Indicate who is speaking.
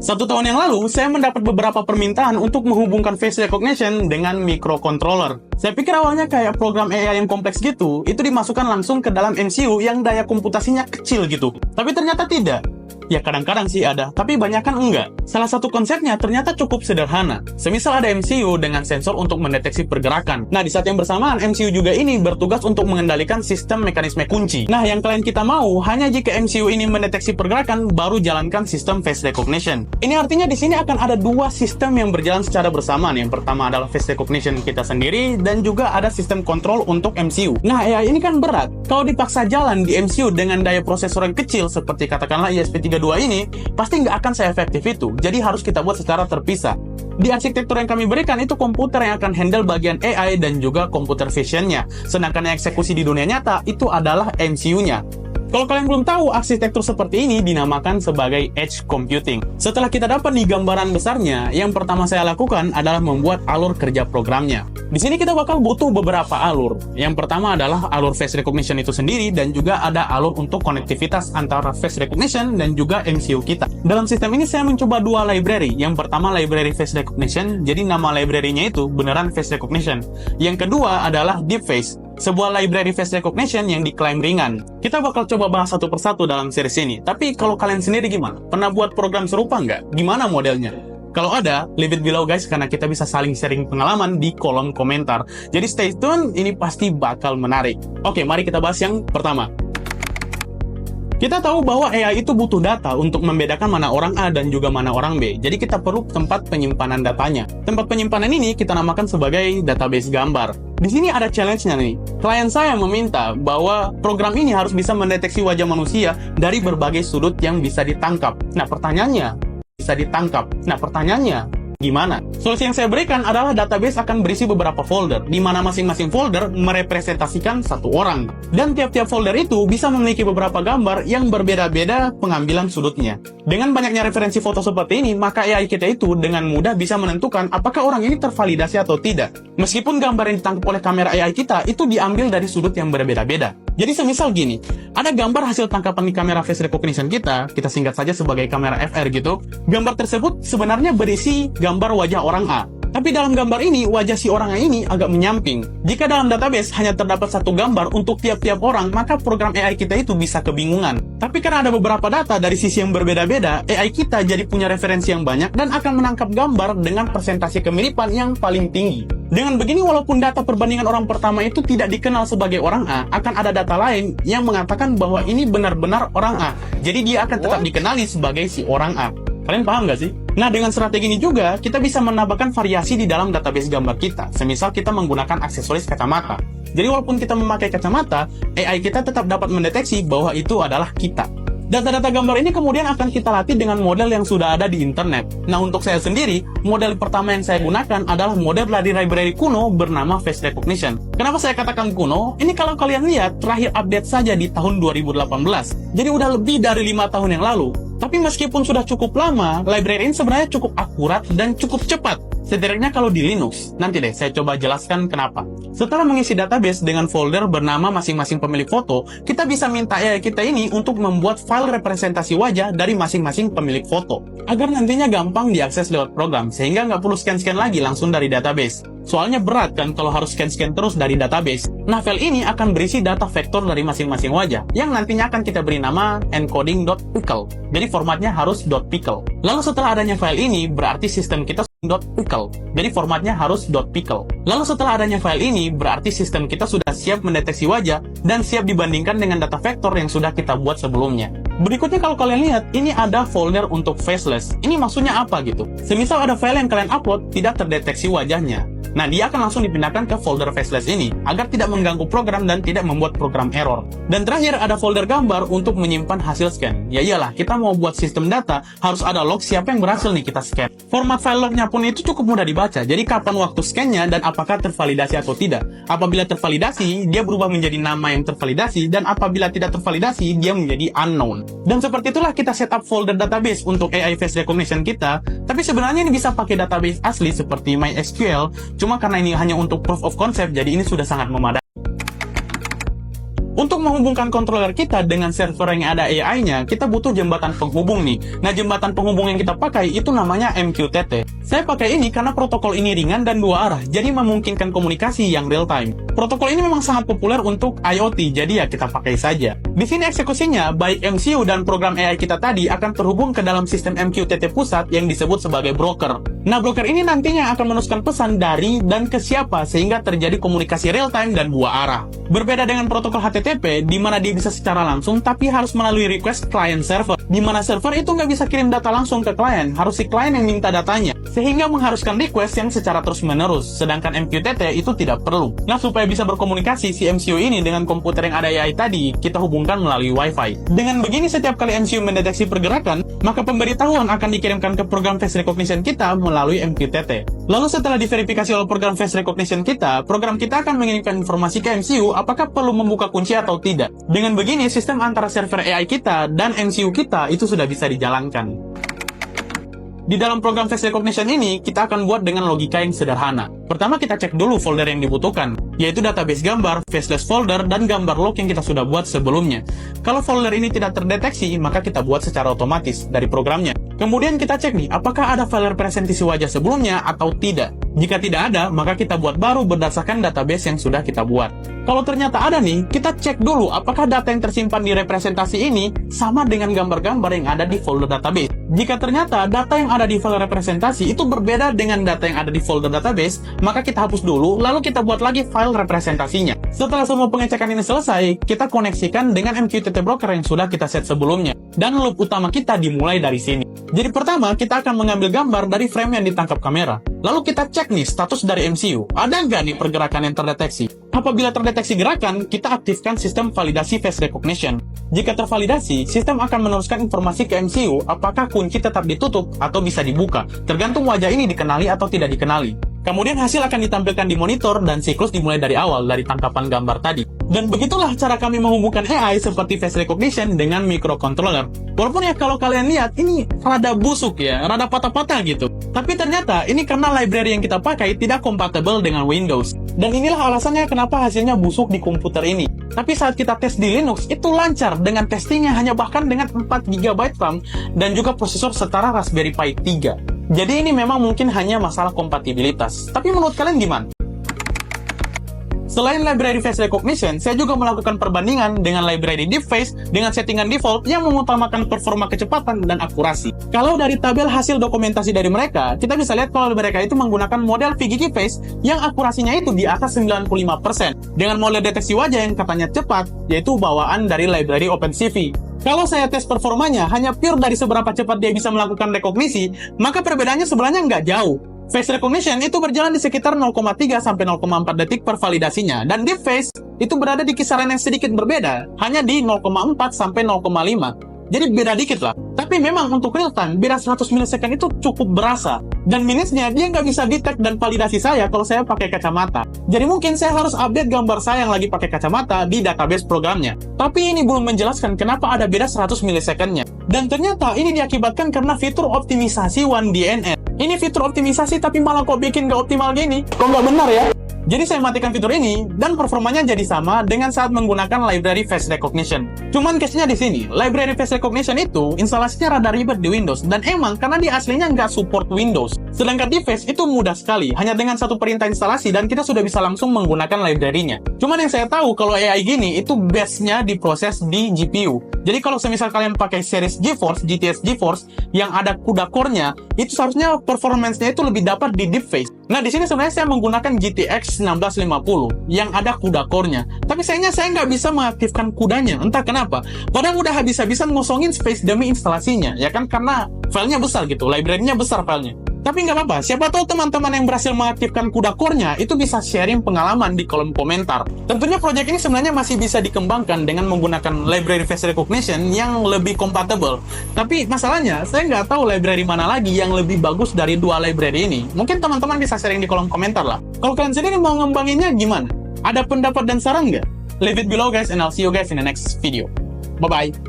Speaker 1: 1 tahun yang lalu, saya mendapat beberapa permintaan untuk menghubungkan face recognition dengan microcontroller. Saya pikir awalnya kayak program AI yang kompleks gitu, itu dimasukkan langsung ke dalam MCU yang daya komputasinya kecil gitu. Tapi ternyata tidak. Ya kadang-kadang sih ada, tapi banyak kan enggak. Salah satu konsepnya ternyata cukup sederhana. Semisal ada MCU dengan sensor untuk mendeteksi pergerakan. Nah, di saat yang bersamaan, MCU juga ini bertugas untuk mengendalikan sistem mekanisme kunci. Nah, yang kalian kita mau, hanya jika MCU ini mendeteksi pergerakan, baru jalankan sistem face recognition. Ini artinya di sini akan ada 2 sistem yang berjalan secara bersamaan. Yang pertama adalah face recognition kita sendiri, dan juga ada sistem kontrol untuk MCU. Nah, AI ini kan berat. Kalau dipaksa jalan di MCU dengan daya prosesor yang kecil, seperti katakanlah ISP32 ini, pasti nggak akan se-efektif itu. Jadi harus kita buat secara terpisah. Di arsitektur yang kami berikan itu komputer yang akan handle bagian AI dan juga computer vision-nya. Sedangkan yang eksekusi di dunia nyata itu adalah MCU-nya. Kalau kalian belum tahu, arsitektur seperti ini dinamakan sebagai edge computing. Setelah kita dapat nih gambaran besarnya, yang pertama saya lakukan adalah membuat alur kerja programnya. Di sini kita bakal butuh beberapa alur. Yang pertama adalah alur face recognition itu sendiri, dan juga ada alur untuk konektivitas antara face recognition dan juga MCU kita. Dalam sistem ini saya mencoba 2 library. Yang pertama library face recognition, jadi nama library-nya itu beneran face recognition. Yang kedua adalah deep face, sebuah library face recognition yang diklaim ringan. Kita bakal coba bahas satu persatu dalam series ini. Tapi kalau kalian sendiri gimana? Pernah buat program serupa nggak? Gimana modelnya? Kalau ada, leave it below guys, karena kita bisa saling sharing pengalaman di kolom komentar. Jadi stay tune, ini pasti bakal menarik. Oke, mari kita bahas yang pertama. Kita tahu bahwa AI itu butuh data untuk membedakan mana orang A dan juga mana orang B. Jadi kita perlu tempat penyimpanan datanya. Tempat penyimpanan ini kita namakan sebagai database gambar. Di sini ada challenge-nya nih. Klien saya meminta bahwa program ini harus bisa mendeteksi wajah manusia dari berbagai sudut yang bisa ditangkap. Nah, pertanyaannya, gimana? Solusi yang saya berikan adalah database akan berisi beberapa folder, di mana masing-masing folder merepresentasikan satu orang. Dan tiap-tiap folder itu bisa memiliki beberapa gambar yang berbeda-beda pengambilan sudutnya. Dengan banyaknya referensi foto seperti ini, maka AI kita itu dengan mudah bisa menentukan apakah orang ini tervalidasi atau tidak. Meskipun gambar yang ditangkap oleh kamera AI kita itu diambil dari sudut yang berbeda-beda. Jadi semisal gini, ada gambar hasil tangkapan di kamera face recognition kita singkat saja sebagai kamera FR gitu. Gambar tersebut sebenarnya berisi gambar wajah orang A. Tapi dalam gambar ini, wajah si orang A ini agak menyamping. Jika dalam database hanya terdapat satu gambar untuk tiap-tiap orang, maka program AI kita itu bisa kebingungan. Tapi karena ada beberapa data dari sisi yang berbeda-beda, AI kita jadi punya referensi yang banyak dan akan menangkap gambar dengan persentase kemiripan yang paling tinggi. Dengan begini, walaupun data perbandingan orang pertama itu tidak dikenal sebagai orang A, akan ada data lain yang mengatakan bahwa ini benar-benar orang A. Jadi dia akan tetap dikenali sebagai si orang A. Kalian paham nggak sih? Nah, dengan strategi ini juga, kita bisa menambahkan variasi di dalam database gambar kita. Semisal kita menggunakan aksesoris kacamata. Jadi walaupun kita memakai kacamata, AI kita tetap dapat mendeteksi bahwa itu adalah kita. Data-data gambar ini kemudian akan kita latih dengan model yang sudah ada di internet. Nah, untuk saya sendiri, model pertama yang saya gunakan adalah model dari library kuno bernama face recognition. Kenapa saya katakan kuno? Ini kalau kalian lihat, terakhir update saja di tahun 2018. Jadi udah lebih dari 5 tahun yang lalu. Tapi meskipun sudah cukup lama, library ini sebenarnya cukup akurat dan cukup cepat. Setidaknya kalau di Linux. Nanti deh, saya coba jelaskan kenapa. Setelah mengisi database dengan folder bernama masing-masing pemilik foto, kita bisa minta AI kita ini untuk membuat file representasi wajah dari masing-masing pemilik foto. Agar nantinya gampang diakses lewat program, sehingga nggak perlu scan-scan lagi langsung dari database. Soalnya berat kan kalau harus scan-scan terus dari database. Nah, file ini akan berisi data vektor dari masing-masing wajah, yang nantinya akan kita beri nama encoding.pickle. Jadi formatnya harus .pickle. Lalu setelah adanya file ini, berarti sistem kita .pickle. Jadi formatnya harus .pickle. Lalu setelah adanya file ini, berarti sistem kita sudah siap mendeteksi wajah dan siap dibandingkan dengan data vektor yang sudah kita buat sebelumnya. Berikutnya kalau kalian lihat, ini ada folder untuk faceless. Ini maksudnya apa gitu? Semisal ada file yang kalian upload tidak terdeteksi wajahnya. Nah, dia akan langsung dipindahkan ke folder faceless ini, agar tidak mengganggu program dan tidak membuat program error. Dan terakhir, ada folder gambar untuk menyimpan hasil scan. Ya iyalah, kita mau buat sistem data, harus ada log siapa yang berhasil nih kita scan. Format file lognya pun itu cukup mudah dibaca, jadi kapan waktu scan-nya dan apakah tervalidasi atau tidak. Apabila tervalidasi, dia berubah menjadi nama yang tervalidasi, dan apabila tidak tervalidasi, dia menjadi unknown. Dan seperti itulah kita setup folder database untuk AI face recognition kita, tapi sebenarnya ini bisa pakai database asli seperti MySQL, cuma karena ini hanya untuk proof of concept, jadi ini sudah sangat memadai. Untuk menghubungkan controller kita dengan server yang ada AI-nya, kita butuh jembatan penghubung nih. Nah, jembatan penghubung yang kita pakai itu namanya MQTT. Saya pakai ini karena protokol ini ringan dan dua arah, jadi memungkinkan komunikasi yang real time. Protokol ini memang sangat populer untuk IoT, jadi ya kita pakai saja. Di sini eksekusinya, baik MCU dan program AI kita tadi akan terhubung ke dalam sistem MQTT pusat yang disebut sebagai broker. Nah, broker ini nantinya akan meneruskan pesan dari dan ke siapa sehingga terjadi komunikasi real time dan dua arah. Berbeda dengan protokol HTTP, di mana dia bisa secara langsung, tapi harus melalui request client server, di mana server itu nggak bisa kirim data langsung ke klien, harus si klien yang minta datanya, sehingga mengharuskan request yang secara terus-menerus, sedangkan MQTT itu tidak perlu. Nah, supaya bisa berkomunikasi si MCU ini dengan komputer yang ada AI tadi, kita hubungkan melalui Wi-Fi. Dengan begini, setiap kali MCU mendeteksi pergerakan, maka pemberitahuan akan dikirimkan ke program face recognition kita melalui MQTT. Lalu setelah diverifikasi oleh program face recognition kita, program kita akan mengirimkan informasi ke MCU apakah perlu membuka kunci atau tidak. Dengan begini, sistem antara server AI kita dan MCU kita itu sudah bisa dijalankan. Di dalam program face recognition ini, kita akan buat dengan logika yang sederhana. Pertama, kita cek dulu folder yang dibutuhkan, yaitu database gambar, faceless folder, dan gambar log yang kita sudah buat sebelumnya. Kalau folder ini tidak terdeteksi, maka kita buat secara otomatis dari programnya. Kemudian kita cek nih, apakah ada file representasi wajah sebelumnya atau tidak. Jika tidak ada, maka kita buat baru berdasarkan database yang sudah kita buat. Kalau ternyata ada nih, kita cek dulu apakah data yang tersimpan di representasi ini sama dengan gambar-gambar yang ada di folder database. Jika ternyata data yang ada di file representasi itu berbeda dengan data yang ada di folder database, maka kita hapus dulu, lalu kita buat lagi file representasinya. Setelah semua pengecekan ini selesai, kita koneksikan dengan MQTT broker yang sudah kita set sebelumnya. Dan loop utama kita dimulai dari sini. Jadi pertama, kita akan mengambil gambar dari frame yang ditangkap kamera. Lalu kita cek nih status dari MCU. Ada nggak nih pergerakan yang terdeteksi? Apabila terdeteksi gerakan, kita aktifkan sistem validasi face recognition. Jika tervalidasi, sistem akan meneruskan informasi ke MCU apakah kunci tetap ditutup atau bisa dibuka, tergantung wajah ini dikenali atau tidak dikenali. Kemudian hasil akan ditampilkan di monitor dan siklus dimulai dari awal, dari tangkapan gambar tadi. Dan begitulah cara kami menghubungkan AI seperti face recognition dengan microcontroller. Walaupun ya kalau kalian lihat, ini rada busuk ya, rada patah-patah gitu. Tapi ternyata ini karena library yang kita pakai tidak kompatibel dengan Windows. Dan inilah alasannya kenapa hasilnya busuk di komputer ini. Tapi saat kita tes di Linux, itu lancar dengan testingnya hanya bahkan dengan 4GB RAM dan juga prosesor setara Raspberry Pi 3. Jadi ini memang mungkin hanya masalah kompatibilitas. Tapi menurut kalian gimana? Selain library face recognition, saya juga melakukan perbandingan dengan library deepface dengan settingan default yang mengutamakan performa kecepatan dan akurasi. Kalau dari tabel hasil dokumentasi dari mereka, kita bisa lihat kalau mereka itu menggunakan model VGG Face yang akurasinya itu di atas 95%, dengan model deteksi wajah yang katanya cepat, yaitu bawaan dari library OpenCV. Kalau saya tes performanya hanya pure dari seberapa cepat dia bisa melakukan rekognisi, maka perbedaannya sebenarnya nggak jauh. Face recognition itu berjalan di sekitar 0,3 sampai 0,4 detik per validasinya, dan deep face itu berada di kisaran yang sedikit berbeda, hanya di 0,4 sampai 0,5. Jadi beda dikit lah. Tapi memang untuk real time, beda 100 millisecond itu cukup berasa. Dan minusnya, dia nggak bisa detect dan validasi saya kalau saya pakai kacamata. Jadi mungkin saya harus update gambar saya yang lagi pakai kacamata di database programnya. Tapi ini belum menjelaskan kenapa ada beda 100 millisecond-nya. Dan ternyata ini diakibatkan karena fitur optimisasi 1DNN. Ini fitur optimisasi tapi malah kok bikin nggak optimal gini. Kok nggak benar ya? Jadi saya matikan fitur ini, dan performanya jadi sama dengan saat menggunakan library face recognition. Cuman case-nya di sini, library face recognition itu instalasinya rada ribet di Windows, dan emang karena dia aslinya nggak support Windows. Sedangkan di Face itu mudah sekali, hanya dengan satu perintah instalasi dan kita sudah bisa langsung menggunakan library-nya. Cuman yang saya tahu kalau AI gini, itu base-nya diproses di GPU. Jadi kalau semisal kalian pakai series GeForce, GTX GeForce, yang ada CUDA core-nya, itu seharusnya performance-nya itu lebih dapat di Deep Face. Nah, di sini sebenarnya saya menggunakan GTX 1650 yang ada CUDA core-nya. Tapi sayangnya saya nggak bisa mengaktifkan CUDA-nya, entah kenapa. Padahal udah habis-habisan ngosongin space demi instalasinya, ya kan? Karena filenya besar gitu, library-nya besar filenya. Tapi nggak apa-apa, siapa tahu teman-teman yang berhasil mengaktifkan CUDA core-nya itu bisa sharing pengalaman di kolom komentar. Tentunya proyek ini sebenarnya masih bisa dikembangkan dengan menggunakan library face recognition yang lebih compatible. Tapi masalahnya, saya nggak tahu library mana lagi yang lebih bagus dari dua library ini. Mungkin teman-teman bisa sharing di kolom komentar lah. Kalau kalian sendiri mau ngembanginnya gimana? Ada pendapat dan saran nggak? Leave it below guys, and I'll see you guys in the next video. Bye-bye.